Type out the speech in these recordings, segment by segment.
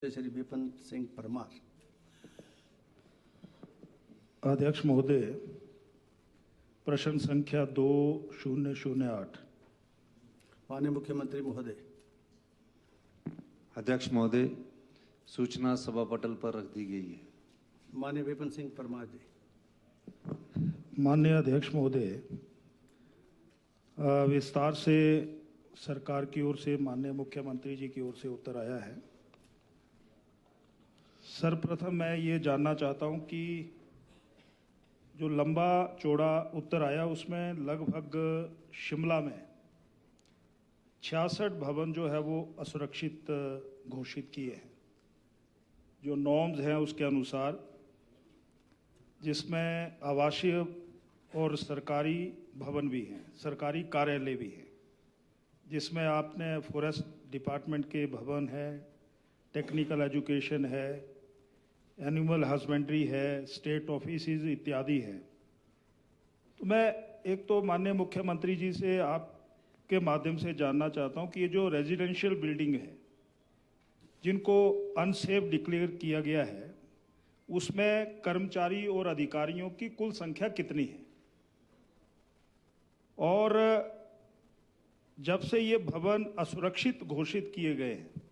श्री विपिन सिंह परमार। अध्यक्ष महोदय, प्रश्न संख्या 2008। माननीय मुख्यमंत्री महोदय। अध्यक्ष महोदय, सूचना सभा पटल पर रख दी गई है। माननीय विपिन सिंह परमार जी। माननीय अध्यक्ष महोदय, विस्तार से सरकार की ओर से माननीय मुख्यमंत्री जी की ओर से उत्तर आया है। सर्वप्रथम मैं ये जानना चाहता हूं कि जो लंबा चौड़ा उत्तर आया उसमें लगभग शिमला में 66 भवन जो है वो असुरक्षित घोषित किए हैं, जो नॉर्म्स हैं उसके अनुसार, जिसमें आवासीय और सरकारी भवन भी हैं, सरकारी कार्यालय भी हैं, जिसमें आपने फॉरेस्ट डिपार्टमेंट के भवन है, टेक्निकल एजुकेशन है, एनिमल हस्बेंड्री है, स्टेट ऑफिसेज इत्यादि है। तो मैं एक तो माननीय मुख्यमंत्री जी से आपके माध्यम से जानना चाहता हूं कि ये जो रेजिडेंशियल बिल्डिंग है जिनको अनसेफ डिक्लेयर किया गया है, उसमें कर्मचारी और अधिकारियों की कुल संख्या कितनी है, और जब से ये भवन असुरक्षित घोषित किए गए हैं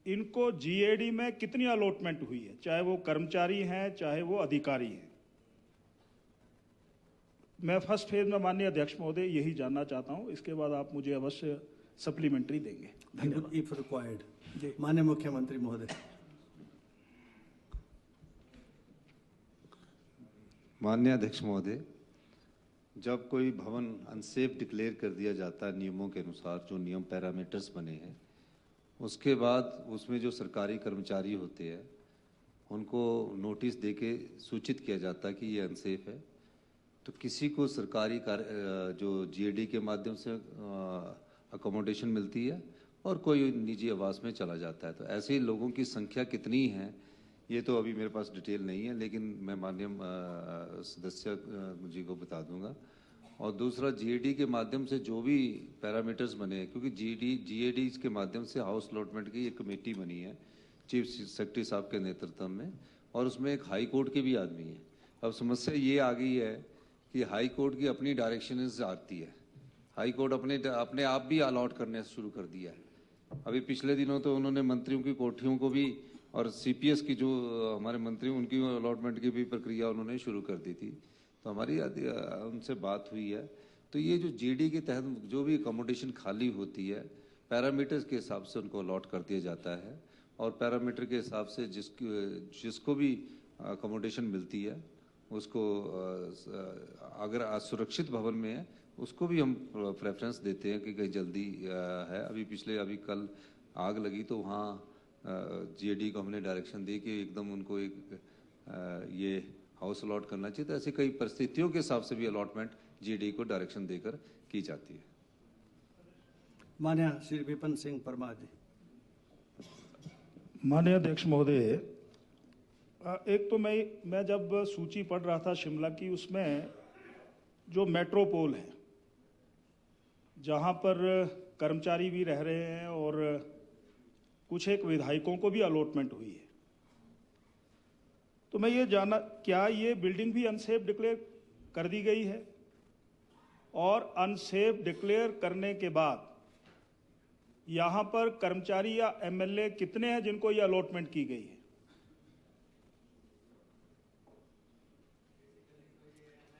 इनको जीएडी में कितनी अलॉटमेंट हुई है, चाहे वो कर्मचारी हैं चाहे वो अधिकारी हैं। मैं फर्स्ट फेज में माननीय अध्यक्ष महोदय यही जानना चाहता हूं, इसके बाद आप मुझे अवश्य सप्लीमेंट्री देंगे। धन्यवाद। If required. माननीय मुख्यमंत्री महोदय। माननीय अध्यक्ष महोदय, जब कोई भवन अनसेफ डिक्लेयर कर दिया जाता है नियमों के अनुसार, जो नियम पैरामीटर्स बने हैं, उसके बाद उसमें जो सरकारी कर्मचारी होते हैं उनको नोटिस देके सूचित किया जाता है कि ये अनसेफ है। तो किसी को सरकारी जो जीएडी के माध्यम से अकोमोडेशन मिलती है और कोई निजी आवास में चला जाता है। तो ऐसे ही लोगों की संख्या कितनी है ये तो अभी मेरे पास डिटेल नहीं है, लेकिन मैं माननीय सदस्य जी को बता दूंगा। और दूसरा, जीएडी के माध्यम से जो भी पैरामीटर्स बने हैं, क्योंकि जीएडी के माध्यम से हाउस अलॉटमेंट की एक कमेटी बनी है चीफ सेक्रेटरी साहब के नेतृत्व में, और उसमें एक हाई कोर्ट के भी आदमी है। अब समस्या ये आ गई है कि हाई कोर्ट की अपनी डायरेक्शन आती है, हाई कोर्ट अपने आप भी अलॉट करने शुरू कर दिया है। अभी पिछले दिनों तो उन्होंने मंत्रियों की कोठियों को भी और सीपीएस की जो हमारे मंत्री उनकी अलॉटमेंट की भी प्रक्रिया उन्होंने शुरू कर दी थी। तो हमारी उनसे बात हुई है। तो ये जो जीडी के तहत जो भी अकोमोडेशन खाली होती है, पैरामीटर्स के हिसाब से उनको अलॉट कर दिया जाता है, और पैरामीटर के हिसाब से जिसको भी अकोमोडेशन मिलती है उसको, अगर असुरक्षित भवन में है उसको भी हम प्रेफरेंस देते हैं कि कहीं जल्दी है। अभी कल आग लगी तो वहाँ जीएडी को हमने डायरेक्शन दी कि एकदम उनको एक ये हाउस अलॉट करना चाहिए। तो ऐसी कई परिस्थितियों के हिसाब से भी अलॉटमेंट जीडी को डायरेक्शन देकर की जाती है। माननीय श्री विपिन सिंह परमार जी। माननीय अध्यक्ष महोदय, एक तो मैं जब सूची पढ़ रहा था शिमला की, उसमें जो मेट्रोपोल है जहां पर कर्मचारी भी रह रहे हैं और कुछ एक विधायकों को भी अलॉटमेंट हुई है, तो मैं ये जानना, क्या ये बिल्डिंग भी अनसेफ डिक्लेयर कर दी गई है, और अनसेफ डिक्लेयर करने के बाद यहां पर कर्मचारी या एमएलए कितने हैं जिनको ये अलॉटमेंट की गई है?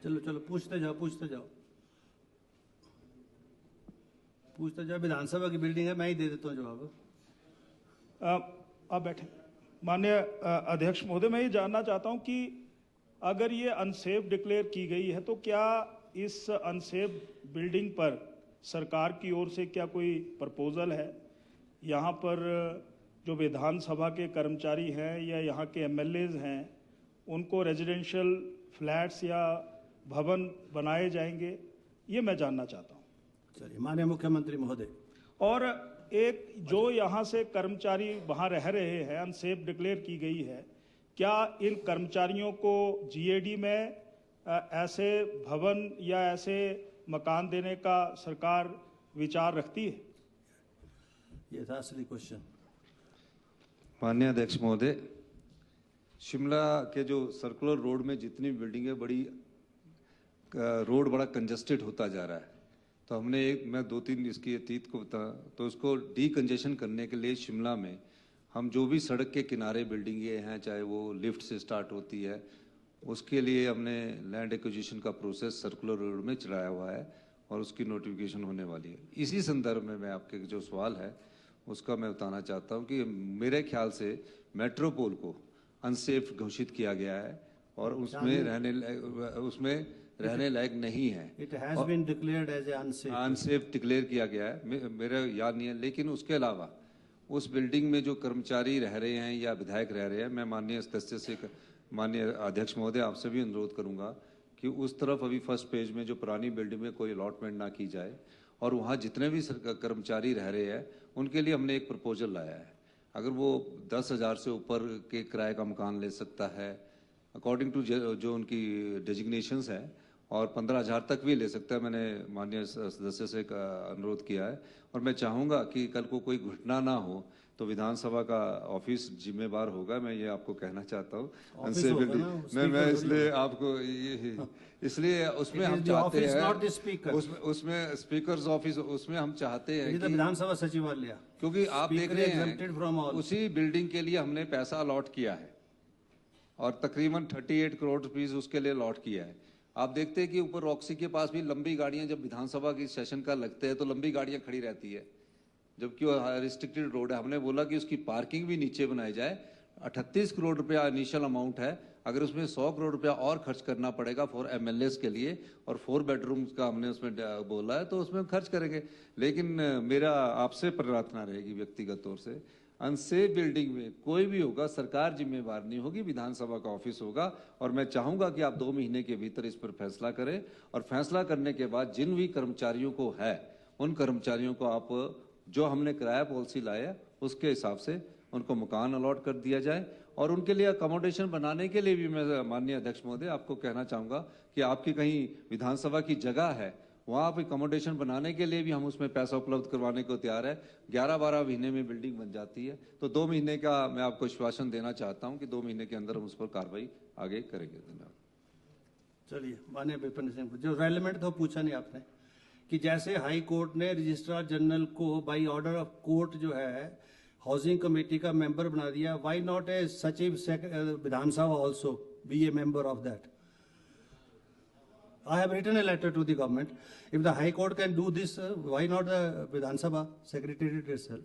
चलो पूछते जाओ। विधानसभा की बिल्डिंग है, मैं ही दे देता हूं जवाब। आप बैठे। माननीय अध्यक्ष महोदय, मैं ये जानना चाहता हूं कि अगर ये अनसेफ डिक्लेयर की गई है तो क्या इस अनसेफ बिल्डिंग पर सरकार की ओर से क्या कोई प्रपोजल है? यहाँ पर जो विधानसभा के कर्मचारी हैं या यहाँ के एमएलएज हैं उनको रेजिडेंशियल फ्लैट्स या भवन बनाए जाएंगे, ये मैं जानना चाहता हूँ। चलिए, माननीय मुख्यमंत्री महोदय। और एक जो यहाँ से कर्मचारी वहाँ रह रहे हैं, अनसेफ डिक्लेयर की गई है, क्या इन कर्मचारियों को जीएडी में ऐसे भवन या ऐसे मकान देने का सरकार विचार रखती है? ये था असली क्वेश्चन। माननीय अध्यक्ष महोदय, शिमला के जो सर्कुलर रोड में जितनी बिल्डिंग है, रोड बड़ा कंजस्टेड होता जा रहा है। तो मैं 2-3 इसकी अतीत को बता, तो उसको डीकंजेशन करने के लिए शिमला में हम जो भी सड़क के किनारे बिल्डिंगें हैं, चाहे वो लिफ्ट से स्टार्ट होती है, उसके लिए हमने लैंड एक्विजिशन का प्रोसेस सर्कुलर रोड में चलाया हुआ है और उसकी नोटिफिकेशन होने वाली है। इसी संदर्भ में मैं आपके जो सवाल है उसका मैं बताना चाहता हूं कि मेरे ख्याल से मेट्रोपोल को अनसेफ घोषित किया गया है और उसमें रहने लायक नहीं है। It has been declared as a unsafe. Unsafe declare किया गया है, मेरा याद नहीं है। लेकिन उसके अलावा उस बिल्डिंग में जो कर्मचारी रह रहे हैं या विधायक रह रहे हैं, मैं माननीय सदस्य से, माननीय अध्यक्ष महोदय, आपसे भी अनुरोध करूंगा कि उस तरफ अभी फर्स्ट पेज में जो पुरानी बिल्डिंग में कोई अलॉटमेंट ना की जाए और वहाँ जितने भी कर्मचारी रह रहे हैं उनके लिए हमने एक प्रपोजल लाया है। अगर वो 10,000 से ऊपर के किराए का मकान ले सकता है अकॉर्डिंग टू जो उनकी डेजिग्नेशंस है, और 15,000 तक भी ले सकता है। मैंने माननीय सदस्य से अनुरोध किया है और मैं चाहूँगा कि कल को कोई घटना ना हो तो विधानसभा का ऑफिस जिम्मेवार होगा। मैं ये आपको कहना चाहता हूँ। मैं इसलिए आपको इसलिए उसमें हम चाहते हैं उसमें स्पीकर्स ऑफिस, उसमें हम चाहते हैं कि विधानसभा सचिवालय, क्योंकि आप देख रहे हैं उसी बिल्डिंग के लिए हमने पैसा अलॉट किया है और तकरीबन 38 करोड़ रुपीस उसके लिए अलॉट किया है। आप देखते हैं कि ऊपर रॉक्सी के पास भी लंबी गाड़ियां, जब विधानसभा की सेशन का लगते हैं तो लंबी गाड़ियां खड़ी रहती है, जबकि वो रिस्ट्रिक्टेड रोड है। हमने बोला कि उसकी पार्किंग भी नीचे बनाई जाए। 38 करोड़ रुपया इनिशियल अमाउंट है, अगर उसमें 100 करोड़ रुपया और खर्च करना पड़ेगा फॉर MLAs के लिए और 4 बेडरूम्स का हमने उसमें बोला है तो उसमें खर्च करेंगे। लेकिन मेरा आपसे प्रार्थना रहेगी व्यक्तिगत तौर से, अनसेफ बिल्डिंग में कोई भी होगा सरकार जिम्मेवार नहीं होगी, विधानसभा का ऑफिस होगा। और मैं चाहूंगा कि आप 2 महीने के भीतर इस पर फैसला करें और फैसला करने के बाद जिन भी कर्मचारियों को है उन कर्मचारियों को आप जो हमने किराया पॉलिसी लाया उसके हिसाब से उनको मकान अलॉट कर दिया जाए। और उनके लिए अकोमोडेशन बनाने के लिए भी मैं माननीय अध्यक्ष महोदय आपको कहना चाहूँगा कि आपकी कहीं विधानसभा की जगह है, वहाँ आप अकोमोडेशन बनाने के लिए भी हम उसमें पैसा उपलब्ध करवाने को तैयार है। 11-12 महीने में बिल्डिंग बन जाती है, तो 2 महीने का मैं आपको आश्वासन देना चाहता हूँ कि 2 महीने के अंदर हम उस पर कार्रवाई आगे करेंगे। धन्यवाद। चलिए, माननीय विपिन सिंह, जो रेलिवेंट था पूछा नहीं आपने कि जैसे हाई कोर्ट ने रजिस्ट्रार जनरल को बाई ऑर्डर ऑफ कोर्ट जो है हाउसिंग कमेटी का मेंबर बना दिया, why not a sachiv Vidhan Sabha also be a member of that? I have written a letter to the government. If the High Court can do this, why not the Vidhan Sabha Secretariat itself?